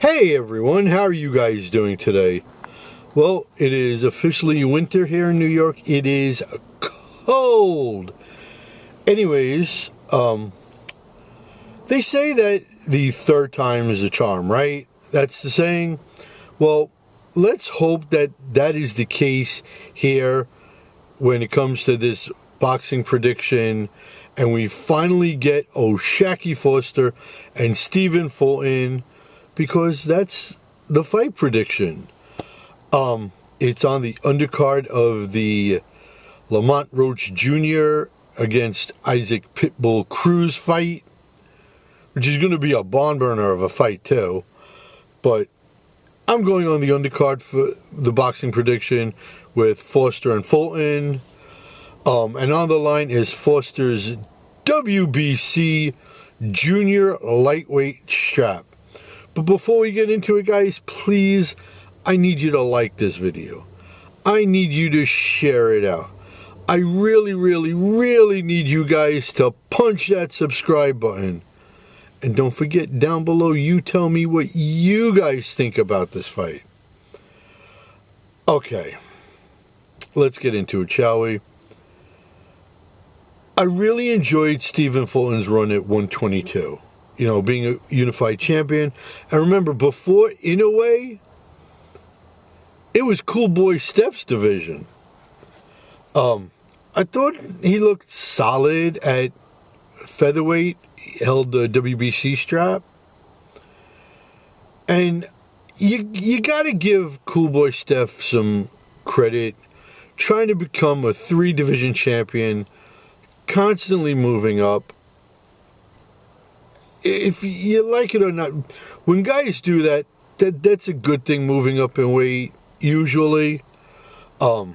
Hey everyone, how are you guys doing today? Well, it is officially winter here in New York. It is cold. Anyways, they say that the third time is a charm, right? That's the saying. Well, let's hope that that is the case here when it comes to this boxing prediction, and we finally get O'Shaquie Foster and Stephen Fulton, because that's the fight prediction. It's on the undercard of the Lamont Roach Jr. against Isaac Pitbull Cruz fight, which is going to be a barn burner of a fight too. But I'm going on the undercard for the boxing prediction with Foster and Fulton. And on the line is Foster's WBC Junior Lightweight strap. But before we get into it, guys, please, I need you to like this video. I need you to share it out. I really, really, really need you guys to punch that subscribe button. And don't forget, down below, you tell me what you guys think about this fight. Okay, let's get into it, shall we? I really enjoyed Stephen Fulton's run at 122. You know, being a unified champion. And remember, before Inoue, it was Cool Boy Steph's division. I thought he looked solid at featherweight. He held the WBC strap. And you got to give Cool Boy Steph some credit. Trying to become a 3-division champion, constantly moving up. If you like it or not, when guys do that, that's a good thing, moving up in weight, usually. But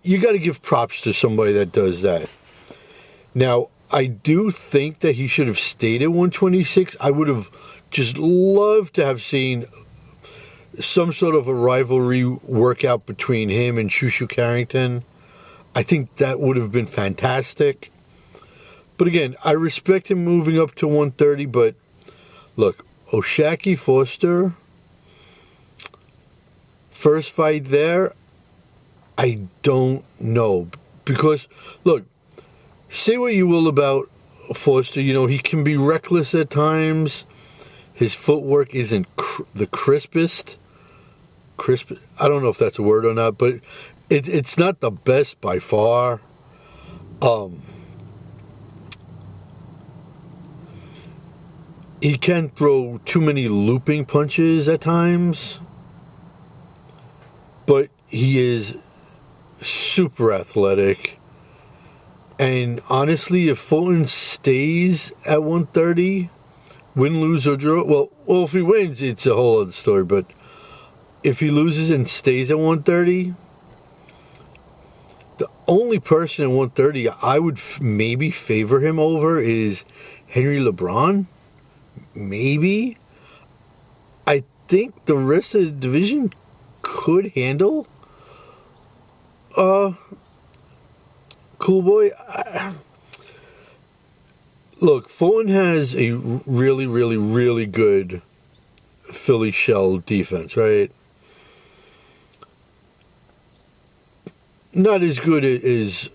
you got to give props to somebody that does that. Now, I do think that he should have stayed at 126. I would have just loved to have seen some sort of a rivalry workout between him and Shushu Carrington. I think that would have been fantastic. But again, I respect him moving up to 130, but look, O'Shaquie Foster, first fight there, I don't know. Because, look, say what you will about Foster, you know, he can be reckless at times. His footwork isn't the crispest. I don't know if that's a word or not, but it's not the best by far. He can throw too many looping punches at times, but he is super athletic. And honestly, if Fulton stays at 130, win, lose, or draw, well, if he wins, it's a whole other story. But if he loses and stays at 130, the only person at 130 I would maybe favor him over is Henry LeBron. Maybe. I think the rest of the division could handle Cool Boy. Look, Fulton has a really, really, really good Philly shell defense, right? Not as good as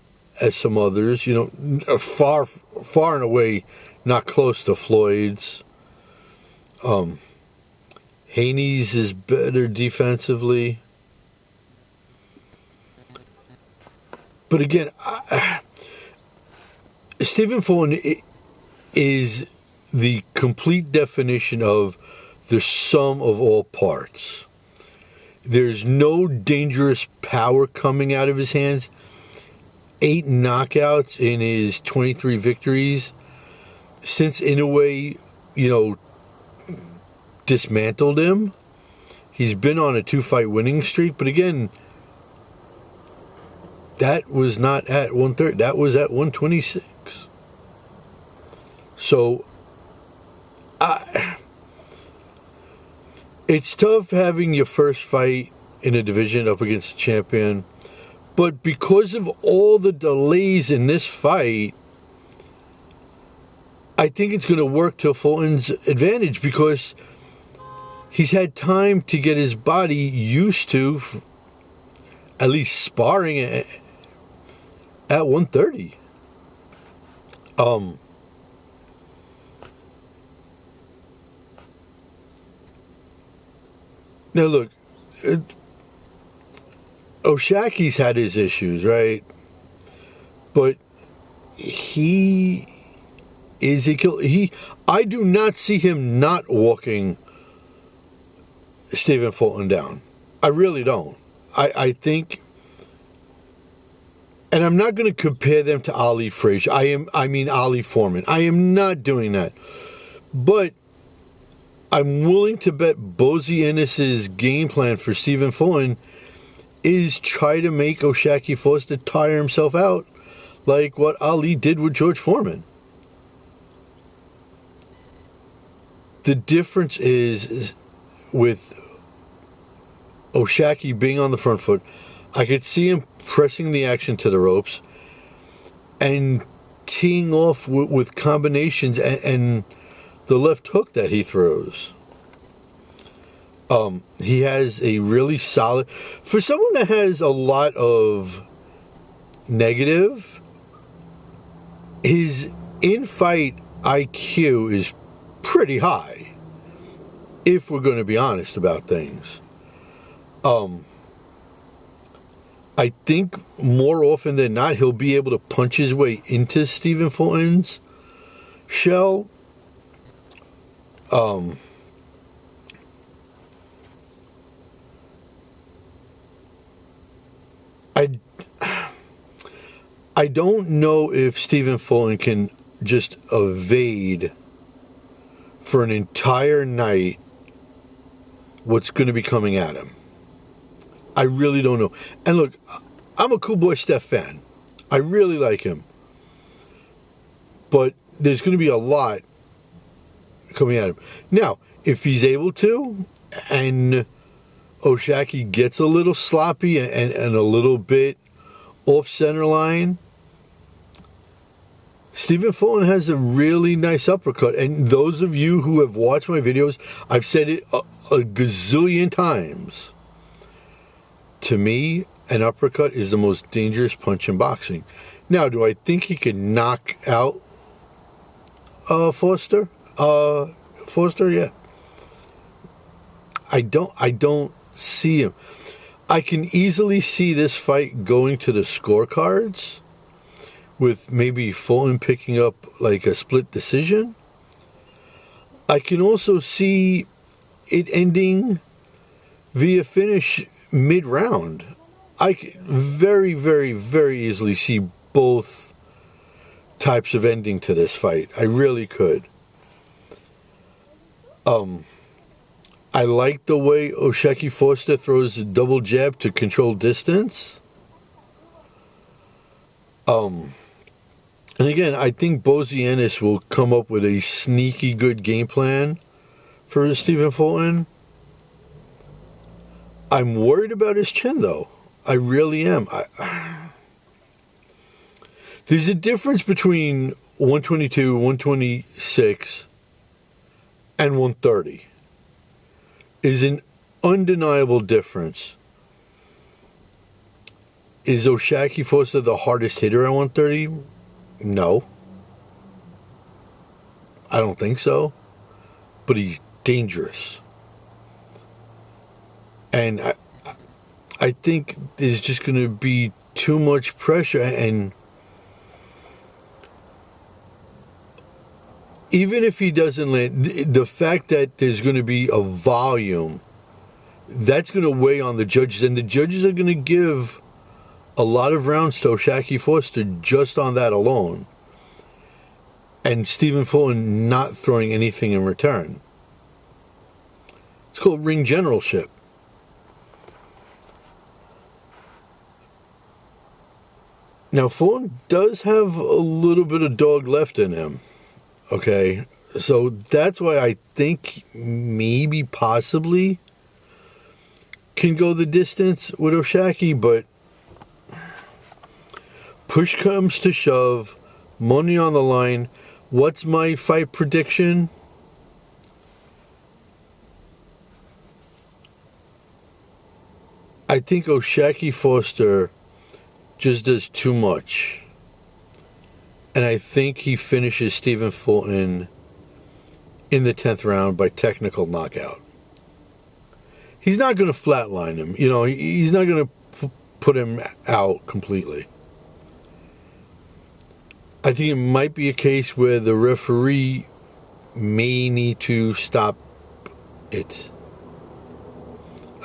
some others, you know, far and away not close to Floyd's. Haney's is better defensively. But again, Stephen Fulton is the complete definition of the sum of all parts. There's no dangerous power coming out of his hands. 8 knockouts in his 23 victories. Since Inoue, you know, dismantled him, he's been on a 2-fight winning streak. But again, that was not at 130. That was at 126. So, it's tough having your first fight in a division up against a champion. But because of all the delays in this fight, I think it's going to work to Fulton's advantage, because he's had time to get his body used to at least sparring at 130. Now look, Oshaki's had his issues, right? But he is a killer. I do not see him not walking Stephen Fulton down. I really don't. I think, and I'm not going to compare them to Ali Frazier. I mean Ali Foreman. I am not doing that. But I'm willing to bet Bozy Ennis's game plan for Stephen Fulton is try to make O'Shaquie Foster tire himself out like what Ali did with George Foreman. The difference is with O'Shaquie being on the front foot, I could see him pressing the action to the ropes and teeing off with combinations and the left hook that he throws. He has a really solid... For someone that has a lot of negative, his in-fight IQ is pretty high, if we're going to be honest about things. I think more often than not, he'll be able to punch his way into Stephen Fulton's shell. I don't know if Stephen Fulton can just evade for an entire night what's going to be coming at him. I really don't know. And look, I'm a Cool Boy Steph fan. I really like him. But there's going to be a lot coming at him. Now, if he's able to, and O'Shaquie gets a little sloppy and a little bit off center line, Stephen Fulton has a really nice uppercut. And those of you who have watched my videos, I've said it a gazillion times. To me, an uppercut is the most dangerous punch in boxing. Now, do I think he can knock out Foster? Foster, yeah. I don't see him. I can easily see this fight going to the scorecards with maybe Fulton picking up like a split decision. I can also see it ending via finish mid-round. I can very, very, very easily see both types of ending to this fight. I really could. I like the way O'Shaquie Foster throws a double jab to control distance. And again, I think Bozy Ennis will come up with a sneaky good game plan for Stephen Fulton. I'm worried about his chin, though. I really am. There's a difference between 122, 126, and 130. Is an undeniable difference. Is O'Shaquie Foster the hardest hitter at 130? No. I don't think so. But he's dangerous. And I think there's just going to be too much pressure, and even if he doesn't land, the fact that there's going to be a volume, that's going to weigh on the judges, and the judges are going to give a lot of rounds to O'Shaquie Foster just on that alone, and Stephen Fulton not throwing anything in return. It's called ring generalship. Now, Fulton does have a little bit of dog left in him, okay? So that's why I think maybe, possibly, can go the distance with O'Shaquie, but push comes to shove, money on the line. What's my fight prediction? I think O'Shaquie Foster just does too much. And I think he finishes Stephen Fulton in the 10th round by technical knockout. He's not going to flatline him. You know, he's not going to put him out completely. I think it might be a case where the referee may need to stop it.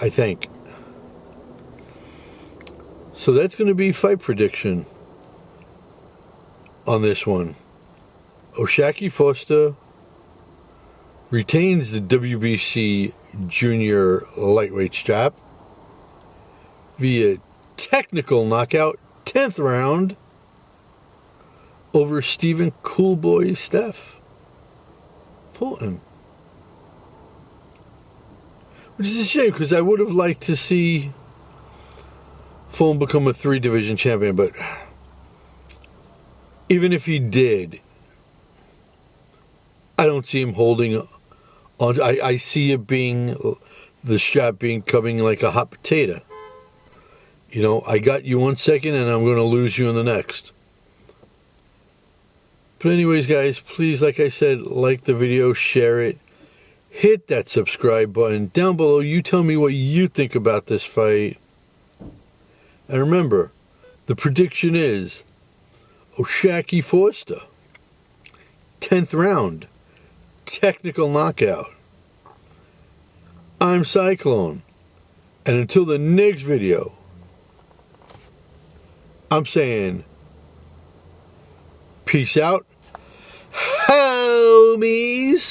I think. So that's going to be fight prediction on this one. O'Shaquie Foster retains the WBC junior lightweight strap via technical knockout, 10th round, over Stephen Coolboy Steph Fulton. Which is a shame, because I would have liked to see Fulton become a 3-division champion, but even if he did, I don't see him holding on. I see it being, the strap coming like a hot potato. You know, I got you 1 second and I'm going to lose you in the next. But anyways, guys, please, like I said, like the video, share it, hit that subscribe button. Down below, you tell me what you think about this fight. And remember, the prediction is O'Shaquie Foster, 10th round, technical knockout. I'm Cyclone, and until the next video, I'm saying peace out, homies.